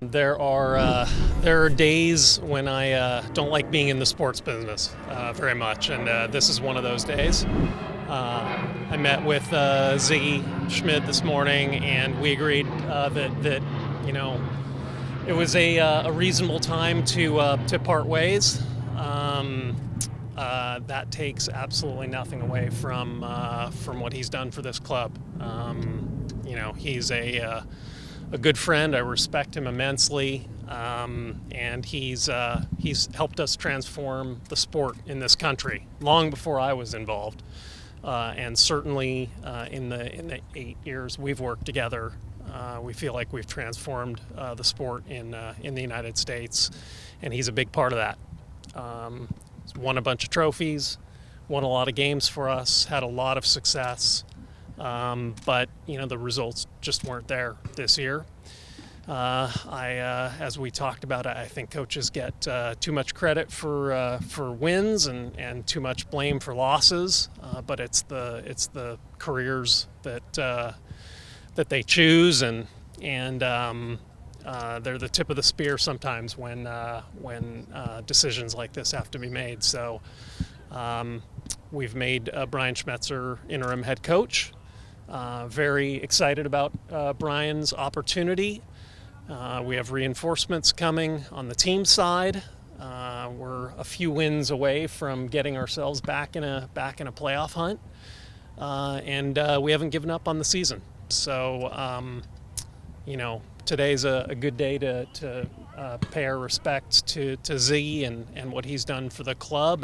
There are days when I don't like being in the sports business very much, and this is one of those days. I met with Sigi Schmid this morning, and we agreed that it was a reasonable time to part ways. That takes absolutely nothing away from what he's done for this club. He's a good friend. I respect him immensely, and he's helped us transform the sport in this country long before I was involved, and certainly in the 8 years we've worked together, we feel like we've transformed the sport in the United States, and he's a big part of that. He's won a bunch of trophies, won a lot of games for us, had a lot of success. But the results just weren't there this year. As we talked about, I think coaches get too much credit for wins and too much blame for losses. But it's the careers that they choose, and they're the tip of the spear sometimes when decisions like this have to be made. So we've made Brian Schmetzer interim head coach. Very excited about Brian's opportunity. We have reinforcements coming on the team side. We're a few wins away from getting ourselves back in a playoff hunt, and we haven't given up on the season. So, today's a good day to pay our respects to Ziggy and what he's done for the club,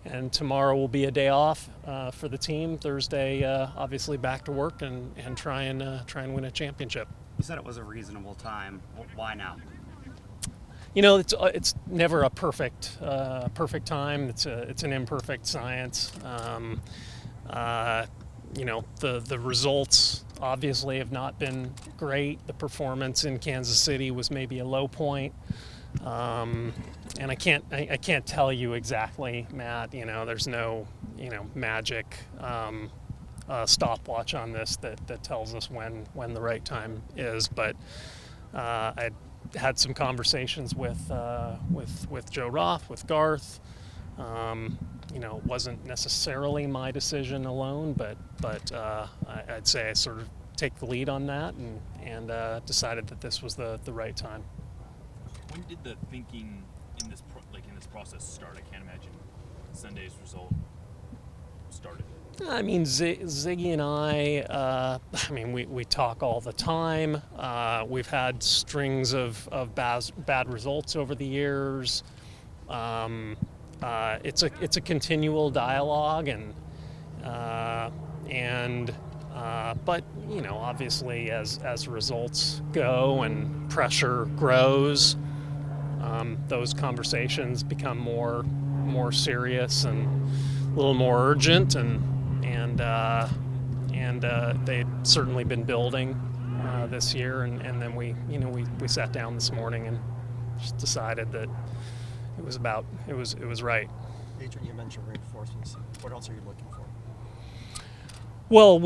and tomorrow will be a day off for the team. Thursday, obviously back to work and try and win a championship. You said it was a reasonable time. Why now? It's never a perfect time. It's an imperfect science. The results obviously have not been great. The performance in Kansas City was maybe a low point. And I can't tell you exactly, Matt. There's no magic stopwatch on this that tells us when the right time is. But I had some conversations with Joe Roth, with Garth. It wasn't necessarily my decision alone, but I'd say I sort of take the lead on that and decided that this was the right time. When did the thinking in this process start? I can't imagine Sunday's result started. I mean, Ziggy and I we talk all the time. We've had strings of bad results over the years. It's a continual dialogue, but obviously as results go and pressure grows, those conversations become more serious and a little more urgent, and they've certainly been building this year, and then we sat down this morning and just decided that it was right. Adrian, you mentioned reinforcements. What else are you looking for? Well,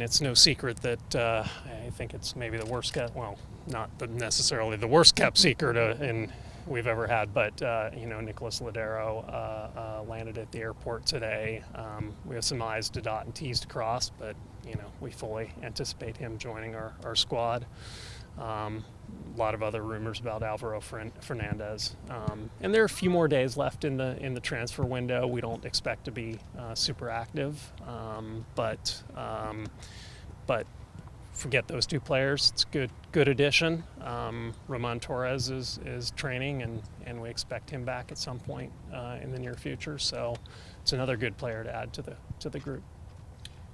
it's no secret that I think it's maybe the worst kept, well, not necessarily the worst kept secret we've ever had, but Nicholas Ladero landed at the airport today. We have some I's to dot and T's to cross, but we fully anticipate him joining our squad. A lot of other rumors about Alvaro Fernandez, and there are a few more days left in the transfer window. We don't expect to be super active, but forget those two players. It's a good addition. Ramon Torres is training, and we expect him back at some point in the near future. So it's another good player to add to the group.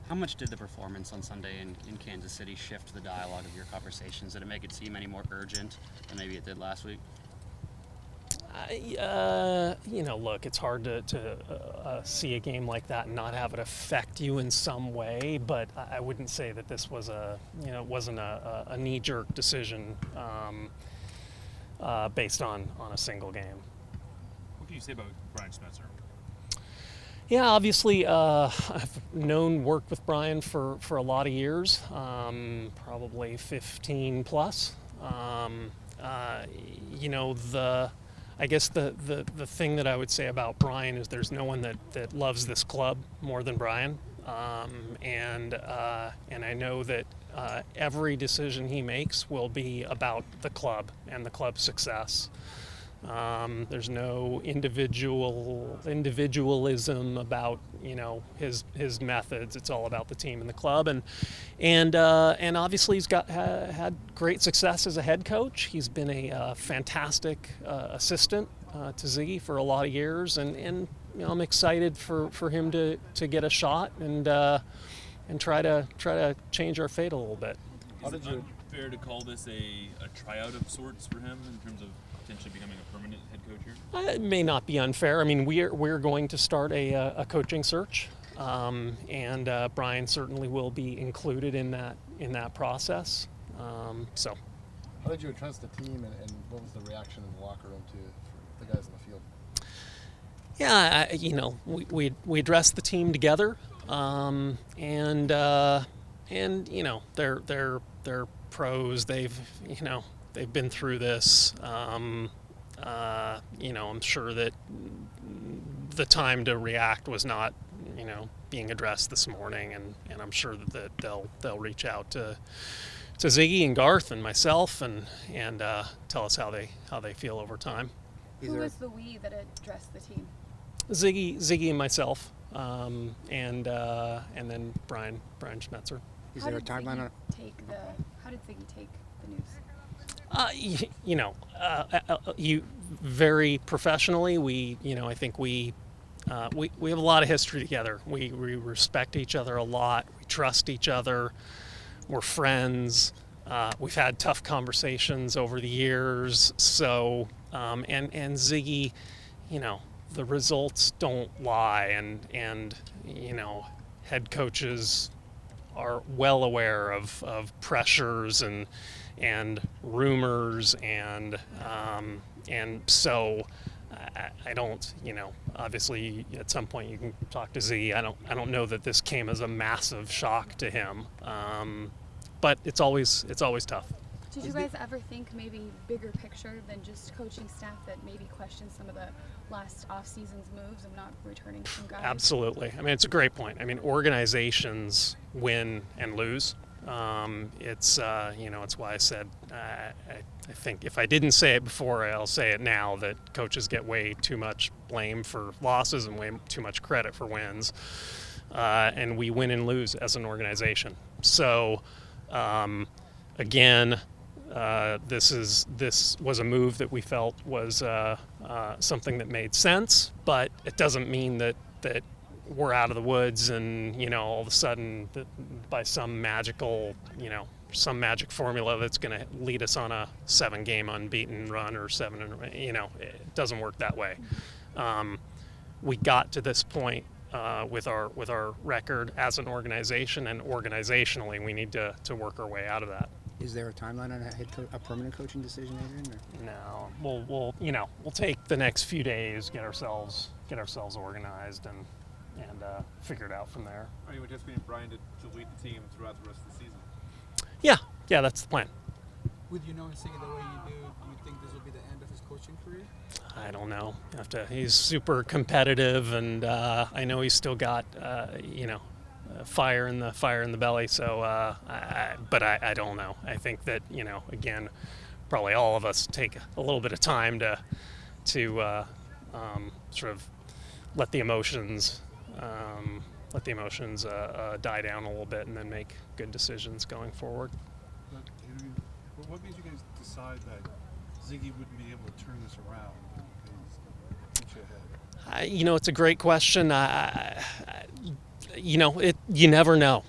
How much did the performance on Sunday in Kansas City shift the dialogue of your conversations? Did it make it seem any more urgent than maybe it did last week? Look, it's hard to see a game like that and not have it affect you in some way, but I wouldn't say that this was wasn't a knee-jerk decision based on a single game. What can you say about Brian Schmetzer? Yeah, obviously, I've worked with Brian for a lot of years, probably 15 plus. You know, I guess the thing that I would say about Brian is there's no one that loves this club more than Brian. And I know that every decision he makes will be about the club and the club's success. There's no individualism about, you know, his methods. It's all about the team and the club, and obviously he's had great success as a head coach. He's been a fantastic assistant to Sigi for a lot of years, and you know, I'm excited for him to get a shot and try to change our fate a little bit. Is it unfair to call this a tryout of sorts for him in terms of potentially becoming a permanent head coach here? It may not be unfair. I mean, we're going to start a coaching search, and Brian certainly will be included in that process. So, how did you address the team, and what was the reaction in the locker room to the guys in the field? Yeah, you know, we addressed the team together, and you know, they're pros. They've been through this. You know, I'm sure that the time to react was not, you know, being addressed this morning, and I'm sure that they'll reach out to Sigi and Garth and myself and tell us how they feel over time. Who was the we that addressed the team? Sigi and myself, and then Brian Schmetzer. Is there a timeline on? How did Sigi take the news? You know, you very professionally. I think we have a lot of history together. We respect each other a lot. We trust each other. We're friends. We've had tough conversations over the years. So, and Sigi, you know, the results don't lie, and you know, head coaches are well aware of pressures and rumors, and so I don't, you know, obviously at some point you can talk to Z. I don't know that this came as a massive shock to him, but it's always tough. Did you guys ever think maybe bigger picture than just coaching staff that maybe question some of the last off-season's moves of not returning some guys? Absolutely. I mean, it's a great point. I mean, organizations win and lose. It's you know, it's why I said I think if I didn't say it before, I'll say it now, that coaches get way too much blame for losses and way too much credit for wins, and we win and lose as an organization. So again, this was a move that we felt was something that made sense, but it doesn't mean that we're out of the woods and, you know, all of a sudden by some magic formula that's going to lead us on a 7-game unbeaten run or you know, it doesn't work that way. We got to this point with our record as an organization, and organizationally we need to work our way out of that. Is there a timeline on a permanent coaching decision, Adrian? Or? No, we'll take the next few days, get ourselves organized and figure it out from there. Are you anticipating Brian to lead the team throughout the rest of the season? Yeah, that's the plan. With you knowing Sigi the way you do you think this will be the end of his coaching career? I don't know. He's super competitive, and I know he's still got fire in the belly. So, but I don't know. I think that, you know, again, probably all of us take a little bit of time to sort of let the emotions die down a little bit, and then make good decisions going forward. But Adrian, what made you guys decide that Sigi wouldn't be able to turn this around and keep you ahead? You know, it's a great question. You never know.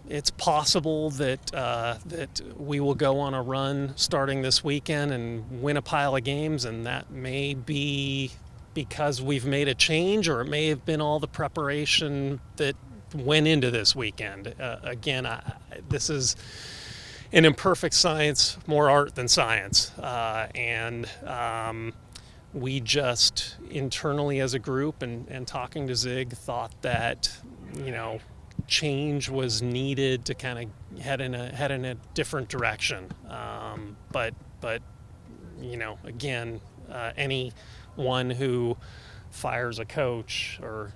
It's possible that we will go on a run starting this weekend and win a pile of games, and that may be because we've made a change, or it may have been all the preparation that went into this weekend. Again, this is an imperfect science, more art than science, and we just internally as a group and talking to Zig thought that, change was needed to kind of head in a different direction. But again, anyone who fires a coach or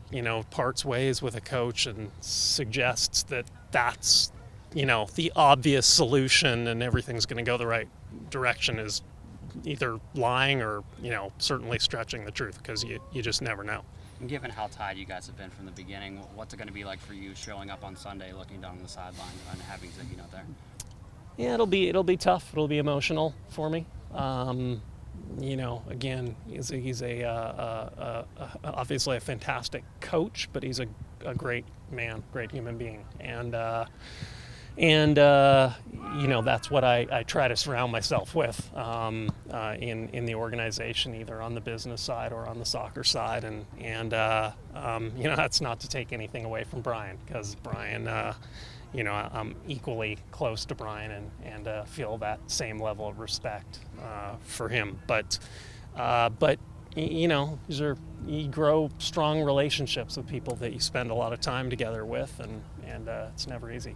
parts ways with a coach and suggests that that's the obvious solution and everything's going to go the right direction is either lying or certainly stretching the truth, because you just never know. And given how tied you guys have been from the beginning, what's it going to be like for you showing up on Sunday, looking down on the sideline and having Ziggy not there? Yeah, it'll be tough. It'll be emotional for me. Again, he's obviously a fantastic coach, but he's a great man, great human being, and that's what I try to surround myself with in the organization, either on the business side or on the soccer side, and that's not to take anything away from Brian, because Brian, I'm equally close to Brian and feel that same level of respect for him. But you grow strong relationships with people that you spend a lot of time together with, and it's never easy.